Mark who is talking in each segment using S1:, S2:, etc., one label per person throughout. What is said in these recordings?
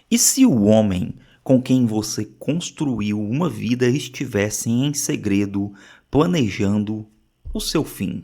S1: E se o homem com quem você construiu uma vida estivesse em segredo planejando o seu fim?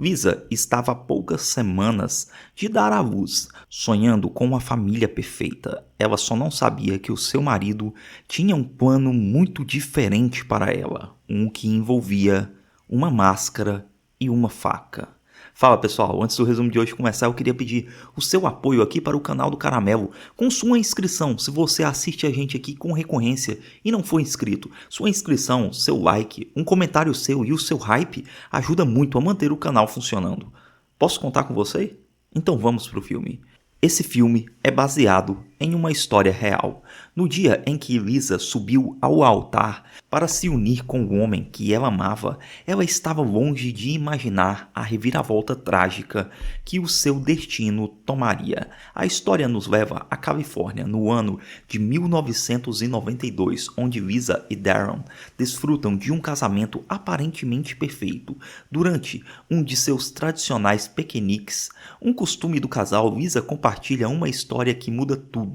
S1: Lisa estava há poucas semanas de dar à luz, sonhando com uma família perfeita. Ela só não sabia que o seu marido tinha um plano muito diferente para ela, um que envolvia uma máscara e uma faca. Fala pessoal, antes do resumo de hoje começar, eu queria pedir o seu apoio aqui para o canal do Caramelo, com sua inscrição, se você assiste a gente aqui com recorrência e não for inscrito. Sua inscrição, seu like, um comentário seu e o seu hype ajuda muito a manter o canal funcionando. Posso contar com você? Então vamos pro filme. Esse filme é baseado em uma história real. No dia em que Lisa subiu ao altar para se unir com o homem que ela amava, ela estava longe de imaginar a reviravolta trágica que o seu destino tomaria. A história nos leva à Califórnia no ano de 1992, onde Lisa e Darren desfrutam de um casamento aparentemente perfeito. Durante um de seus tradicionais piqueniques, um costume do casal, Lisa compartilha uma história que muda tudo.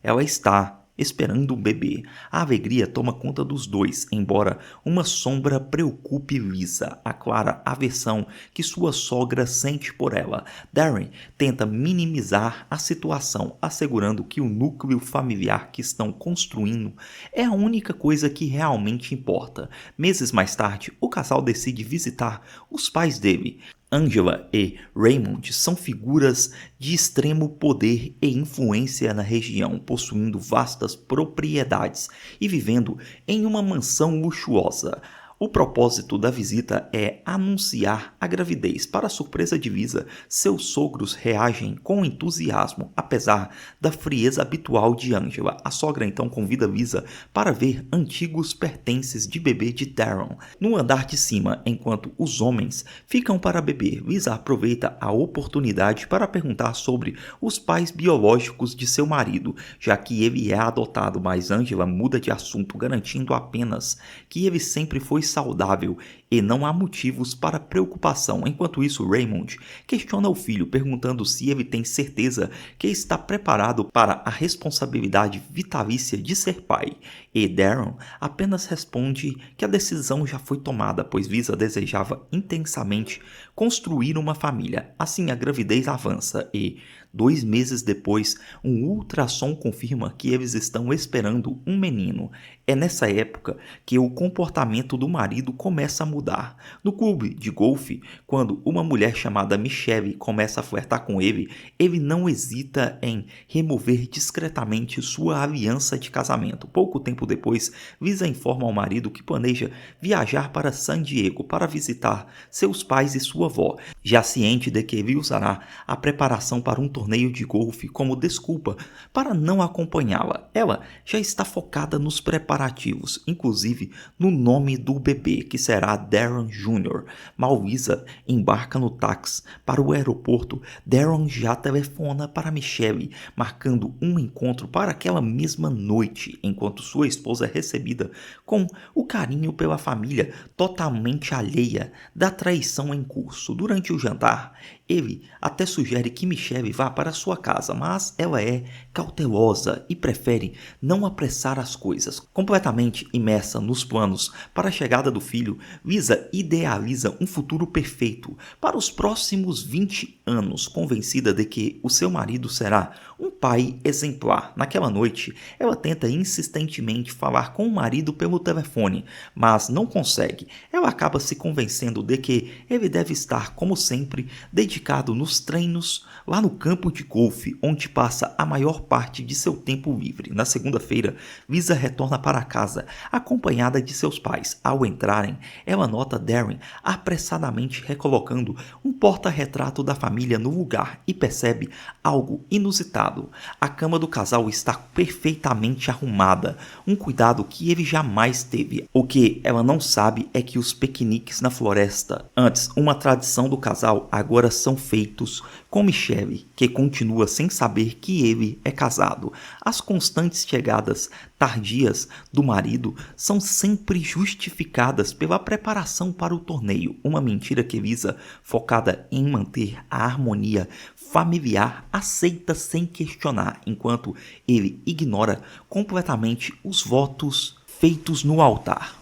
S1: Ela está esperando um bebê. A alegria toma conta dos dois, embora uma sombra preocupe Lisa, a clara aversão que sua sogra sente por ela. Darren tenta minimizar a situação, assegurando que o núcleo familiar que estão construindo é a única coisa que realmente importa. Meses mais tarde, o casal decide visitar os pais dele. Angela e Raymond são figuras de extremo poder e influência na região, possuindo vastas propriedades e vivendo em uma mansão luxuosa. O propósito da visita é anunciar a gravidez. Para a surpresa de Lisa, seus sogros reagem com entusiasmo, apesar da frieza habitual de Angela. A sogra então convida Lisa para ver antigos pertences de bebê de Darren no andar de cima, enquanto os homens ficam para beber. Lisa aproveita a oportunidade para perguntar sobre os pais biológicos de seu marido, já que ele é adotado, mas Angela muda de assunto, garantindo apenas que ele sempre foi saudável e não há motivos para preocupação. Enquanto isso, Raymond questiona o filho, perguntando se ele tem certeza que está preparado para a responsabilidade vitalícia de ser pai. E Darren apenas responde que a decisão já foi tomada, pois Lisa desejava intensamente construir uma família. Assim, a gravidez avança e 2 meses depois, um ultrassom confirma que eles estão esperando um menino. É nessa época que o comportamento do marido começa a mudar. No clube de golfe, quando uma mulher chamada Michelle começa a flertar com ele, ele não hesita em remover discretamente sua aliança de casamento. Pouco tempo depois, Lisa informa ao marido que planeja viajar para San Diego para visitar seus pais e sua avó, já ciente de que ele usará a preparação para um torneio de golfe como desculpa para não acompanhá-la. Ela já está focada nos preparativos, inclusive no nome do bebê, que será Darren Jr. Mal Lisa embarca no táxi para o aeroporto, Darren já telefona para Michelle, marcando um encontro para aquela mesma noite, enquanto sua esposa é recebida com o carinho pela família, totalmente alheia da traição em curso. Durante o jantar, ele até sugere que Michelle vá para sua casa, mas ela é cautelosa e prefere não apressar as coisas. Completamente imersa nos planos para a chegada do filho, Lisa idealiza um futuro perfeito para os próximos 20 anos, convencida de que o seu marido será um pai exemplar. Naquela noite, ela tenta insistentemente falar com o marido pelo telefone, mas não consegue. Ela acaba se convencendo de que ele deve estar, como sempre, dedicado nos treinos lá no campo de golfe, onde passa a maior parte de seu tempo livre. Na segunda-feira, Lisa retorna para casa, acompanhada de seus pais. Ao entrarem, ela nota Darren apressadamente recolocando um porta-retrato da família no lugar e percebe algo inusitado. A cama do casal está perfeitamente arrumada, um cuidado que ele jamais teve. O que ela não sabe é que os piqueniques na floresta, antes uma tradição do casal, agora são feitos com Michelle, que continua sem saber que ele é casado. As constantes chegadas tardias do marido são sempre justificadas pela preparação preparação para o torneio, uma mentira que Visa, focada em manter a harmonia familiar, aceita sem questionar, enquanto ele ignora completamente os votos feitos no altar.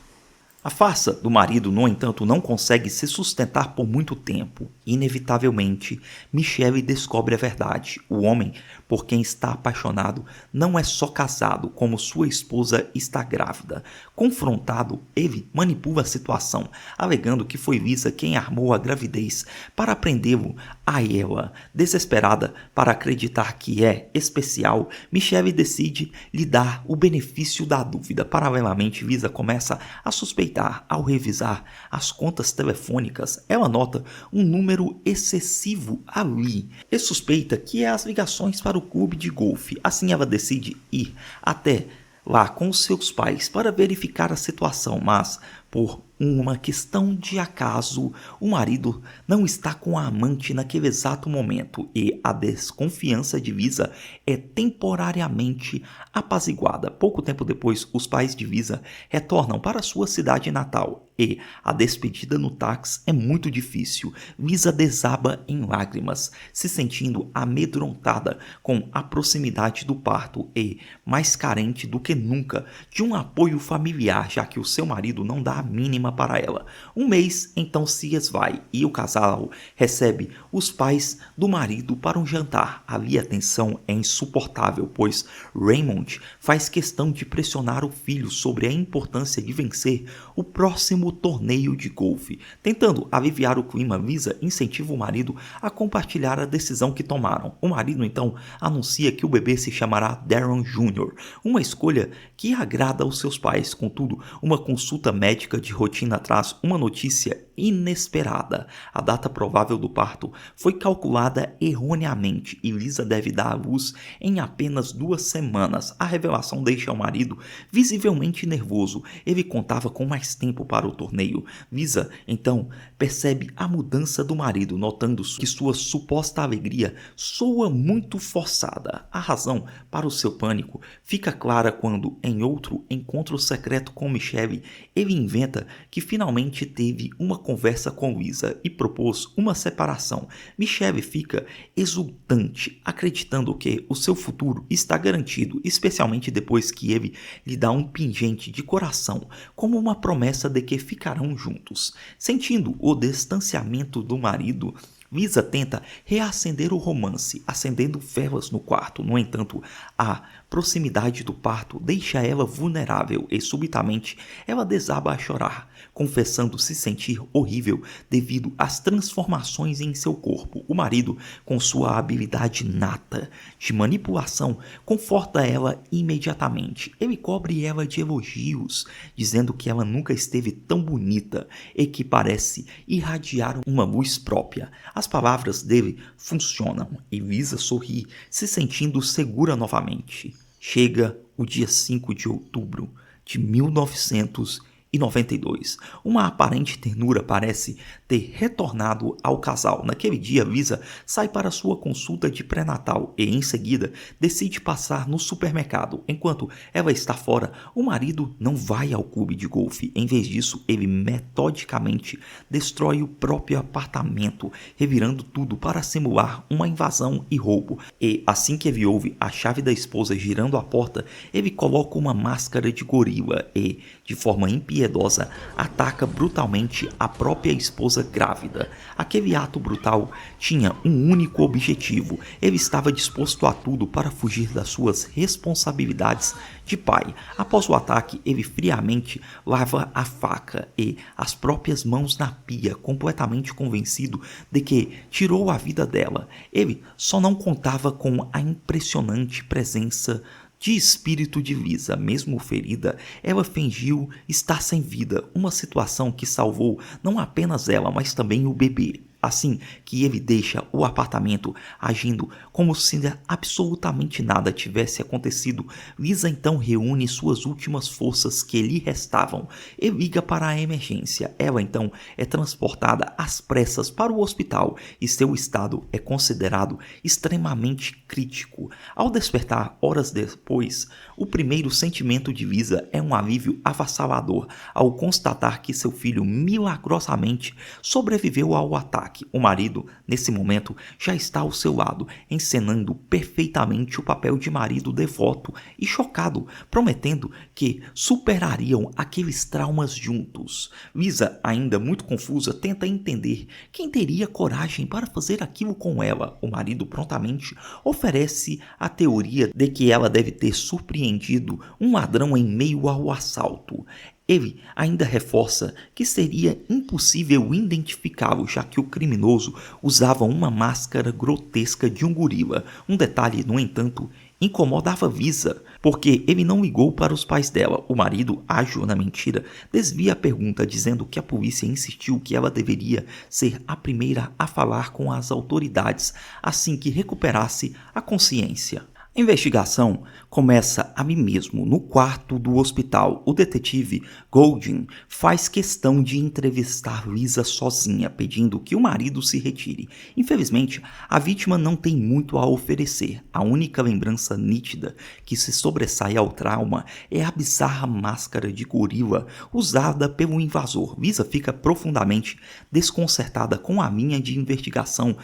S1: A farsa do marido, no entanto, não consegue se sustentar por muito tempo. Inevitavelmente, Michelle descobre a verdade. O homem por quem está apaixonado não é só casado, como sua esposa está grávida. Confrontado, ele manipula a situação, alegando que foi Lisa quem armou a gravidez para prendê-lo a ela. Desesperada para acreditar que é especial, Michelle decide lhe dar o benefício da dúvida. Paralelamente, Lisa começa a suspeitar. Ao revisar as contas telefônicas, ela nota um número excessivo ali e suspeita que é as ligações para o clube de golfe. Assim, ela decide ir até lá com seus pais para verificar a situação, mas por uma questão de acaso, o marido não está com a amante naquele exato momento e a desconfiança de Lisa é temporariamente apaziguada. Pouco tempo depois, os pais de Lisa retornam para sua cidade natal e a despedida no táxi é muito difícil. Lisa desaba em lágrimas, se sentindo amedrontada com a proximidade do parto e mais carente do que nunca de um apoio familiar, já que o seu marido não dá a mínima para ela. Um mês então se esvai e o casal recebe os pais do marido para um jantar. Ali a tensão é insuportável, pois Raymond faz questão de pressionar o filho sobre a importância de vencer o próximo torneio de golfe. Tentando aliviar o clima, Lisa incentiva o marido a compartilhar a decisão que tomaram. O marido então anuncia que o bebê se chamará Darren Jr., uma escolha que agrada aos seus pais. Contudo, uma consulta médica de rotina traz uma notícia inesperada. A data provável do parto foi calculada erroneamente e Lisa deve dar à luz em apenas 2 semanas. A revelação deixa o marido visivelmente nervoso. Ele contava com mais tempo para o torneio. Lisa então percebe a mudança do marido, notando que sua suposta alegria soa muito forçada. A razão para o seu pânico fica clara quando, em outro encontro secreto com Michelle, ele inventa que finalmente teve uma conversa com Lisa e propôs uma separação. Michelle fica exultante, acreditando que o seu futuro está garantido, especialmente depois que ele lhe dá um pingente de coração, como uma promessa de que ficarão juntos. Sentindo o distanciamento do marido, Lisa tenta reacender o romance, acendendo velas no quarto. No entanto, a proximidade do parto deixa ela vulnerável e subitamente ela desaba a chorar, confessando se sentir horrível devido às transformações em seu corpo. O marido, com sua habilidade nata de manipulação, conforta ela imediatamente. Ele cobre ela de elogios, dizendo que ela nunca esteve tão bonita e que parece irradiar uma luz própria. As palavras dele funcionam e Lisa sorri, se sentindo segura novamente. Chega o dia 5 de outubro de 1992. Uma aparente ternura parece ter retornado ao casal. Naquele dia, Lisa sai para sua consulta de pré-natal e, em seguida, decide passar no supermercado. Enquanto ela está fora, o marido não vai ao clube de golfe. Em vez disso, ele metodicamente destrói o próprio apartamento, revirando tudo para simular uma invasão e roubo. E, assim que ele ouve a chave da esposa girando à porta, ele coloca uma máscara de gorila e, de forma impiedosa, ataca brutalmente a própria esposa grávida. Aquele ato brutal tinha um único objetivo. Ele estava disposto a tudo para fugir das suas responsabilidades de pai. Após o ataque, ele friamente lava a faca e as próprias mãos na pia, completamente convencido de que tirou a vida dela. Ele só não contava com a impressionante presença de espírito de Lisa. Mesmo ferida, ela fingiu estar sem vida, uma situação que salvou não apenas ela, mas também o bebê. Assim que ele deixa o apartamento agindo como se absolutamente nada tivesse acontecido, Lisa então reúne suas últimas forças que lhe restavam e liga para a emergência. Ela então é transportada às pressas para o hospital e seu estado é considerado extremamente crítico. Ao despertar horas depois, o primeiro sentimento de Lisa é um alívio avassalador ao constatar que seu filho milagrosamente sobreviveu ao ataque. O marido, nesse momento, já está ao seu lado, encenando perfeitamente o papel de marido devoto e chocado, prometendo que superariam aqueles traumas juntos. Lisa, ainda muito confusa, tenta entender quem teria coragem para fazer aquilo com ela. O marido prontamente oferece a teoria de que ela deve ter surpreendido um ladrão em meio ao assalto. Ele ainda reforça que seria impossível identificá-lo, já que o criminoso usava uma máscara grotesca de um gorila. Um detalhe, no entanto, incomodava Lisa, porque ele não ligou para os pais dela. O marido, ágil na mentira, desvia a pergunta, dizendo que a polícia insistiu que ela deveria ser a primeira a falar com as autoridades assim que recuperasse a consciência. A investigação começa ali mesmo, no quarto do hospital. O detetive Golding faz questão de entrevistar Lisa sozinha, pedindo que o marido se retire. Infelizmente, a vítima não tem muito a oferecer. A única lembrança nítida que se sobressai ao trauma é a bizarra máscara de gorila usada pelo invasor. Lisa fica profundamente desconcertada com a linha de investigação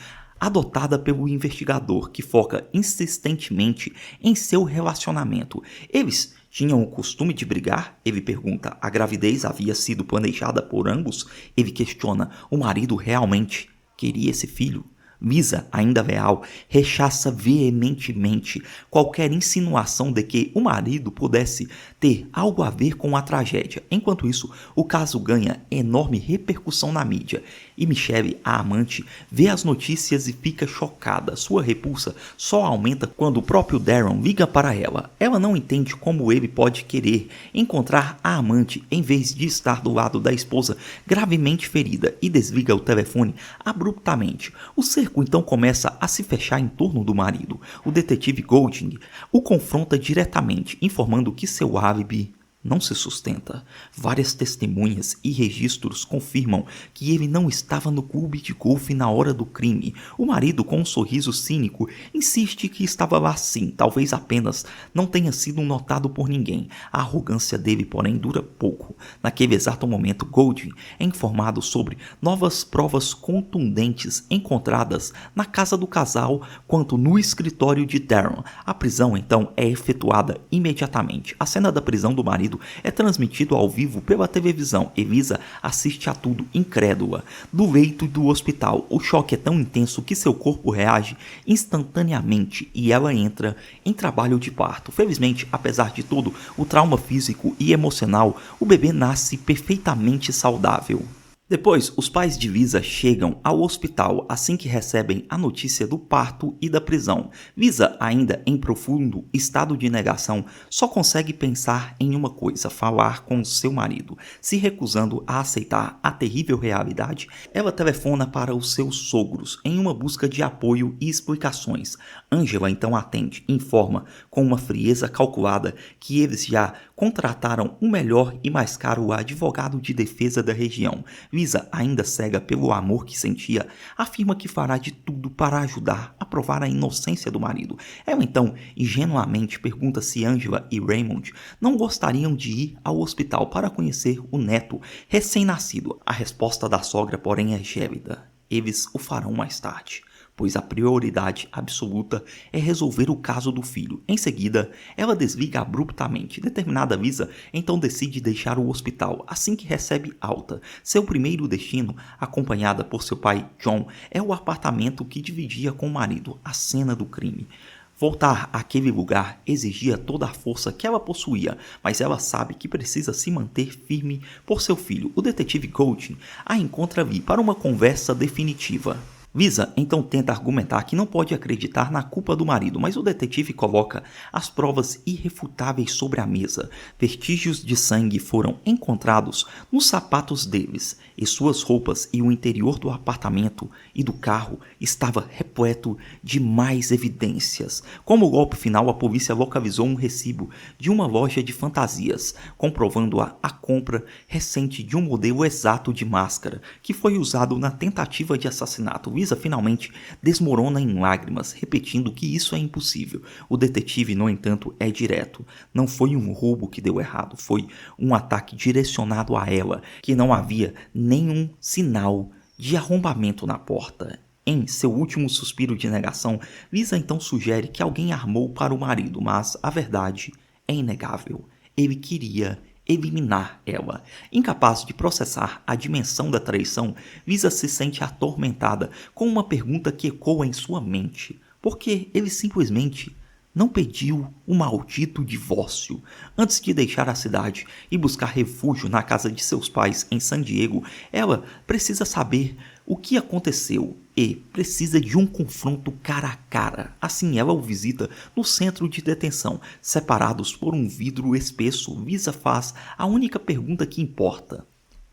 S1: adotada pelo investigador, que foca insistentemente em seu relacionamento. Eles tinham o costume de brigar? Ele pergunta. A gravidez havia sido planejada por ambos? Ele questiona. O marido realmente queria esse filho? Lisa, ainda leal, rechaça veementemente qualquer insinuação de que o marido pudesse ter algo a ver com a tragédia. Enquanto isso, o caso ganha enorme repercussão na mídia e Michelle, a amante, vê as notícias e fica chocada. Sua repulsa só aumenta quando o próprio Darren liga para ela. Ela não entende como ele pode querer encontrar a amante em vez de estar do lado da esposa gravemente ferida e desliga o telefone abruptamente. O cerco então começa a se fechar em torno do marido. O detetive Golding o confronta diretamente, informando que seu álibi não se sustenta. Várias testemunhas e registros confirmam que ele não estava no clube de golfe na hora do crime. O marido, com um sorriso cínico, insiste que estava lá sim, talvez apenas não tenha sido notado por ninguém. A arrogância dele, porém, dura pouco. Naquele exato momento, Golding é informado sobre novas provas contundentes encontradas na casa do casal quanto no escritório de Darren. A prisão, então, é efetuada imediatamente. A cena da prisão do marido é transmitido ao vivo pela televisão. Elisa assiste a tudo incrédula. Do leito do hospital, o choque é tão intenso que seu corpo reage instantaneamente e ela entra em trabalho de parto. Felizmente, apesar de todo o trauma físico e emocional, o bebê nasce perfeitamente saudável. Depois, os pais de Lisa chegam ao hospital assim que recebem a notícia do parto e da prisão. Lisa, ainda em profundo estado de negação, só consegue pensar em uma coisa: falar com seu marido. Se recusando a aceitar a terrível realidade, ela telefona para os seus sogros em uma busca de apoio e explicações. Angela então atende e informa com uma frieza calculada que eles já contrataram o melhor e mais caro advogado de defesa da região. Lisa, ainda cega pelo amor que sentia, afirma que fará de tudo para ajudar a provar a inocência do marido. Ela então ingenuamente pergunta se Angela e Raymond não gostariam de ir ao hospital para conhecer o neto recém-nascido. A resposta da sogra, porém, é gélida. Eles o farão mais tarde, pois a prioridade absoluta é resolver o caso do filho. Em seguida, ela desliga abruptamente. Determinada, Lisa então decide deixar o hospital assim que recebe alta. Seu primeiro destino, acompanhada por seu pai John, é o apartamento que dividia com o marido, a cena do crime. Voltar àquele lugar exigia toda a força que ela possuía, mas ela sabe que precisa se manter firme por seu filho. O detetive Golding a encontra ali para uma conversa definitiva. Visa então tenta argumentar que não pode acreditar na culpa do marido, mas o detetive coloca as provas irrefutáveis sobre a mesa. Vestígios de sangue foram encontrados nos sapatos deles, e suas roupas e o interior do apartamento e do carro estava repleto de mais evidências. Como golpe final, a polícia localizou um recibo de uma loja de fantasias, comprovando a compra recente de um modelo exato de máscara que foi usado na tentativa de assassinato. Lisa finalmente desmorona em lágrimas, repetindo que isso é impossível. O detetive, no entanto, é direto. Não foi um roubo que deu errado, foi um ataque direcionado a ela, que não havia nenhum sinal de arrombamento na porta. Em seu último suspiro de negação, Lisa então sugere que alguém armou para o marido, mas a verdade é inegável. Ele queria eliminar ela. Incapaz de processar a dimensão da traição, Lisa se sente atormentada com uma pergunta que ecoa em sua mente. Por que ele simplesmente não pediu o maldito divórcio? Antes de deixar a cidade e buscar refúgio na casa de seus pais em San Diego, ela precisa saber o que aconteceu e precisa de um confronto cara a cara. Assim, ela o visita no centro de detenção. Separados por um vidro espesso, Lisa faz a única pergunta que importa: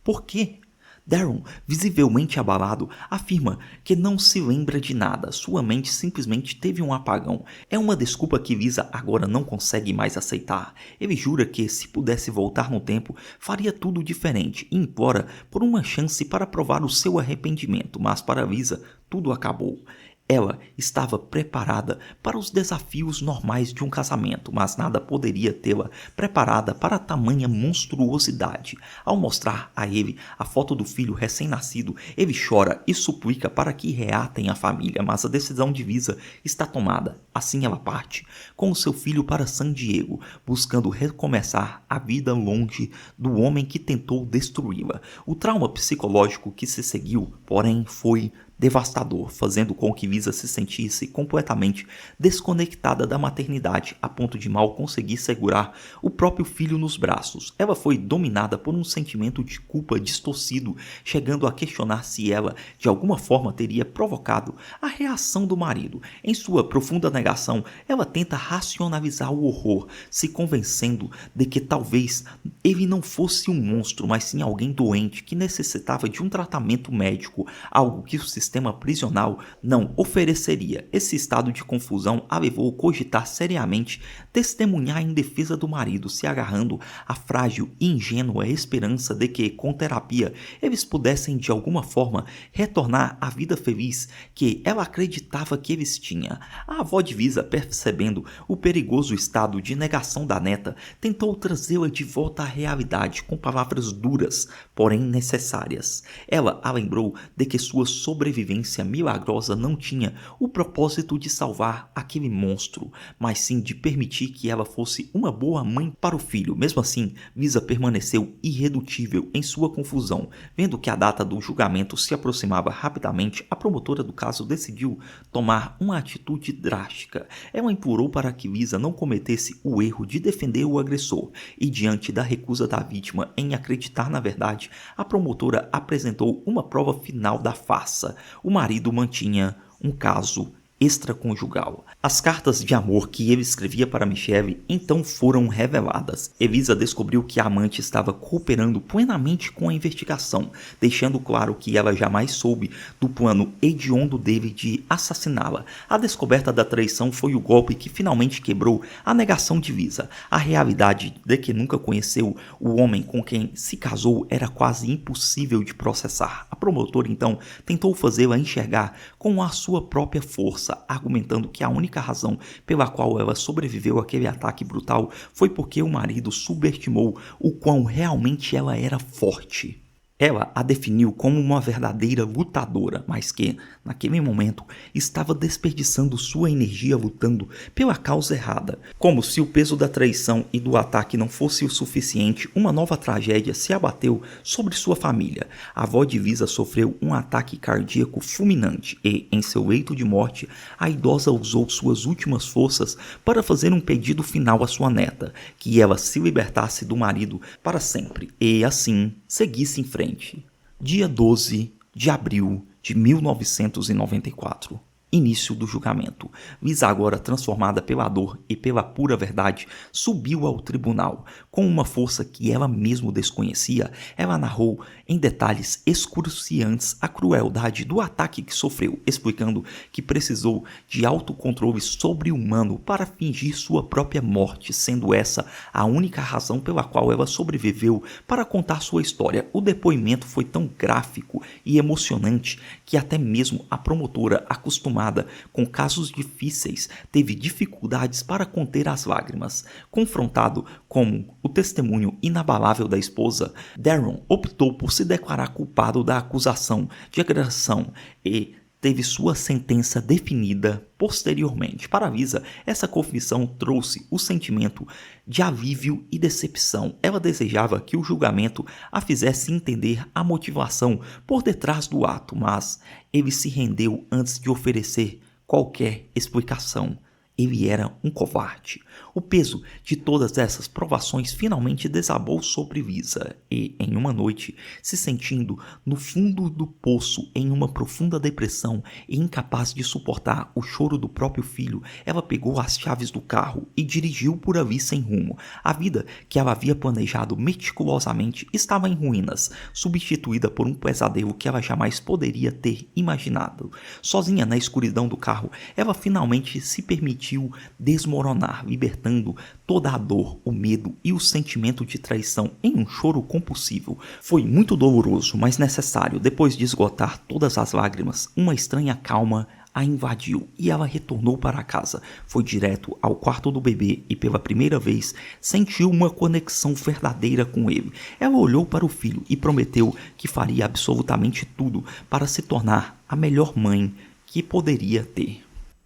S1: por quê? Darren, visivelmente abalado, afirma que não se lembra de nada, sua mente simplesmente teve um apagão. É uma desculpa que Lisa agora não consegue mais aceitar. Ele jura que, se pudesse voltar no tempo, faria tudo diferente e implora por uma chance para provar o seu arrependimento, mas para Lisa tudo acabou. Ela estava preparada para os desafios normais de um casamento, mas nada poderia tê-la preparada para tamanha monstruosidade. Ao mostrar a ele a foto do filho recém-nascido, ele chora e suplica para que reatem a família, mas a decisão de Lisa está tomada. Assim ela parte com o seu filho para San Diego, buscando recomeçar a vida longe do homem que tentou destruí-la. O trauma psicológico que se seguiu, porém, foi devastador, fazendo com que Lisa se sentisse completamente desconectada da maternidade, a ponto de mal conseguir segurar o próprio filho nos braços. Ela foi dominada por um sentimento de culpa distorcido, chegando a questionar se ela, de alguma forma, teria provocado a reação do marido. Em sua profunda negação, ela tenta racionalizar o horror, se convencendo de que talvez ele não fosse um monstro, mas sim alguém doente que necessitava de um tratamento médico, algo que o sistema prisional não ofereceria. Esse estado de confusão a levou a cogitar seriamente testemunhar em defesa do marido, se agarrando à frágil e ingênua esperança de que, com terapia, eles pudessem de alguma forma retornar à vida feliz que ela acreditava que eles tinham. A avó de Lisa, percebendo o perigoso estado de negação da neta, tentou trazê-la de volta à realidade com palavras duras, porém necessárias. Ela a lembrou de que sua sobrevivência milagrosa não tinha o propósito de salvar aquele monstro, mas sim de permitir que ela fosse uma boa mãe para o filho. Mesmo assim, Lisa permaneceu irredutível em sua confusão. Vendo que a data do julgamento se aproximava rapidamente, a promotora do caso decidiu tomar uma atitude drástica. Ela implorou para que Lisa não cometesse o erro de defender o agressor, e diante da recusa da vítima em acreditar na verdade, a promotora apresentou uma prova final da farsa. O marido mantinha um caso extraconjugal. As cartas de amor que ele escrevia para Michelle então foram reveladas. Elisa descobriu que a amante estava cooperando plenamente com a investigação, deixando claro que ela jamais soube do plano hediondo dele de assassiná-la. A descoberta da traição foi o golpe que finalmente quebrou a negação de Lisa. A realidade de que nunca conheceu o homem com quem se casou era quase impossível de processar. A promotora então tentou fazê-la enxergar com a sua própria força, argumentando que a única razão pela qual ela sobreviveu àquele ataque brutal foi porque o marido subestimou o quão realmente ela era forte. Ela a definiu como uma verdadeira lutadora, mas que, naquele momento, estava desperdiçando sua energia lutando pela causa errada. Como se o peso da traição e do ataque não fosse o suficiente, uma nova tragédia se abateu sobre sua família. A avó de Lisa sofreu um ataque cardíaco fulminante e, em seu leito de morte, a idosa usou suas últimas forças para fazer um pedido final à sua neta, que ela se libertasse do marido para sempre e, assim, seguisse em frente. Dia 12 de abril de 1994. Início do julgamento. Visa, agora transformada pela dor e pela pura verdade, subiu ao tribunal. Com uma força que ela mesmo desconhecia, ela narrou em detalhes excruciantes a crueldade do ataque que sofreu, explicando que precisou de autocontrole sobre-humano para fingir sua própria morte, sendo essa a única razão pela qual ela sobreviveu para contar sua história. O depoimento foi tão gráfico e emocionante que até mesmo a promotora, acostumada com casos difíceis, teve dificuldades para conter as lágrimas. Confrontado com o testemunho inabalável da esposa, Darren optou por se declarar culpado da acusação de agressão e teve sua sentença definida posteriormente. Para Visa, essa confissão trouxe o sentimento de alívio e decepção. Ela desejava que o julgamento a fizesse entender a motivação por detrás do ato, mas ele se rendeu antes de oferecer qualquer explicação. Ele era um covarde. O peso de todas essas provações finalmente desabou sobre Visa e, em uma noite, se sentindo no fundo do poço em uma profunda depressão e incapaz de suportar o choro do próprio filho, ela pegou as chaves do carro e dirigiu por ali sem rumo. A vida que ela havia planejado meticulosamente estava em ruínas, substituída por um pesadelo que ela jamais poderia ter imaginado. Sozinha na escuridão do carro, ela finalmente se permitiu desmoronar, libertando toda a dor, o medo e o sentimento de traição em um choro compulsivo. Foi muito doloroso, mas necessário. Depois de esgotar todas as lágrimas, uma estranha calma a invadiu e ela retornou para casa. Foi direto ao quarto do bebê e pela primeira vez sentiu uma conexão verdadeira com ele. Ela olhou para o filho e prometeu que faria absolutamente tudo para se tornar a melhor mãe que poderia ter.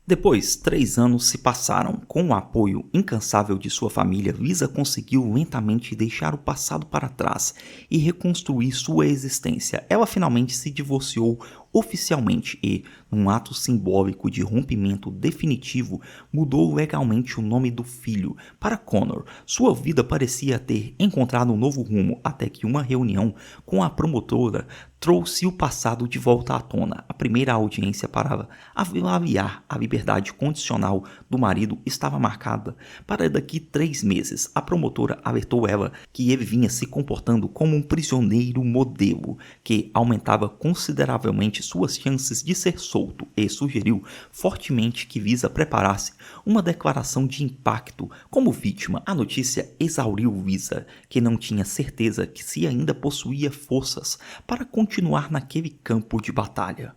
S1: Depois, 3 anos se passaram. Com o apoio incansável de sua família, Visa conseguiu lentamente deixar o passado para trás e reconstruir sua existência. Ela finalmente se divorciou oficialmente e, num ato simbólico de rompimento definitivo, mudou legalmente o nome do filho para Connor. Sua vida parecia ter encontrado um novo rumo até que uma reunião com a promotora trouxe o passado de volta à tona. A primeira audiência para avaliar a liberdade condicional do marido estava marcada para daqui 3 meses. A promotora alertou ela que ele vinha se comportando como um prisioneiro modelo, que aumentava consideravelmente suas chances de ser solto, e sugeriu fortemente que Visa preparasse uma declaração de impacto como vítima. A notícia exauriu Visa, que não tinha certeza que se ainda possuía forças para continuar naquele campo de batalha.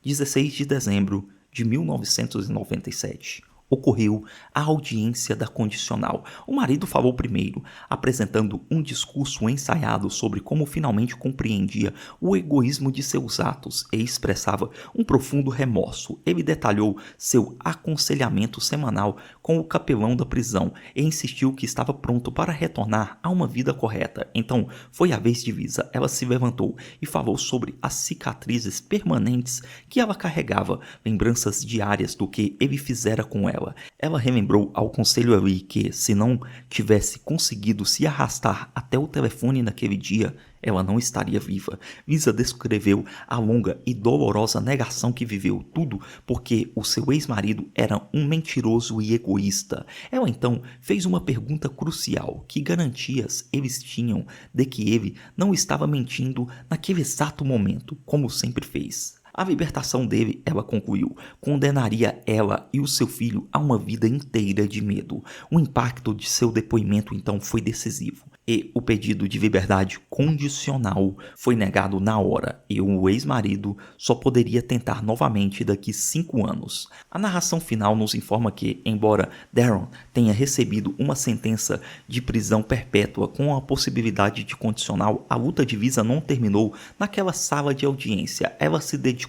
S1: 16 de dezembro de 1997. Ocorreu a audiência da condicional. O marido falou primeiro, apresentando um discurso ensaiado sobre como finalmente compreendia o egoísmo de seus atos e expressava um profundo remorso. Ele detalhou seu aconselhamento semanal com o capelão da prisão e insistiu que estava pronto para retornar a uma vida correta. Então, foi a vez de Visa. Ela se levantou e falou sobre as cicatrizes permanentes que ela carregava, lembranças diárias do que ele fizera com ela. Ela relembrou ao conselho ali que, se não tivesse conseguido se arrastar até o telefone naquele dia, ela não estaria viva. Visa descreveu a longa e dolorosa negação que viveu, tudo porque o seu ex-marido era um mentiroso e egoísta. Ela então fez uma pergunta crucial: que garantias eles tinham de que ele não estava mentindo naquele exato momento, como sempre fez? A libertação dele, ela concluiu, condenaria ela e o seu filho a uma vida inteira de medo. O impacto de seu depoimento então foi decisivo e o pedido de liberdade condicional foi negado na hora e o ex-marido só poderia tentar novamente daqui 5 anos. A narração final nos informa que, embora Darren tenha recebido uma sentença de prisão perpétua com a possibilidade de condicional, a luta de Visa não terminou naquela sala de audiência. Ela se dedicou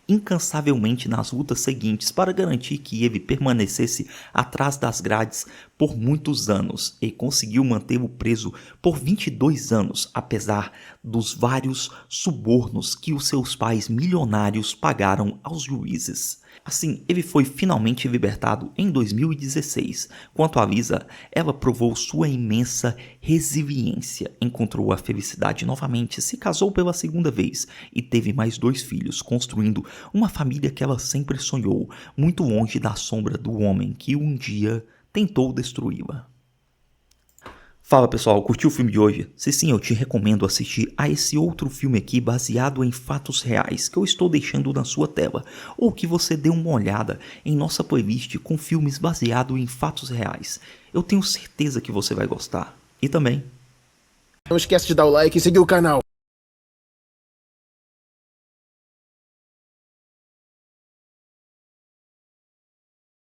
S1: incansavelmente nas lutas seguintes para garantir que ele permanecesse atrás das grades por muitos anos e conseguiu mantê-lo preso por 22 anos, apesar dos vários subornos que os seus pais milionários pagaram aos juízes. Assim, ele foi finalmente libertado em 2016. Quanto a Lisa, ela provou sua imensa resiliência, encontrou a felicidade novamente, se casou pela segunda vez e teve mais 2 filhos, construindo uma família que ela sempre sonhou, muito longe da sombra do homem que um dia tentou destruí-la. Fala pessoal, curtiu o filme de hoje? Se sim, eu te recomendo assistir a esse outro filme aqui baseado em fatos reais que eu estou deixando na sua tela, ou que você dê uma olhada em nossa playlist com filmes baseados em fatos reais. Eu tenho certeza que você vai gostar. E também,
S2: Não esquece de dar o like e seguir o canal.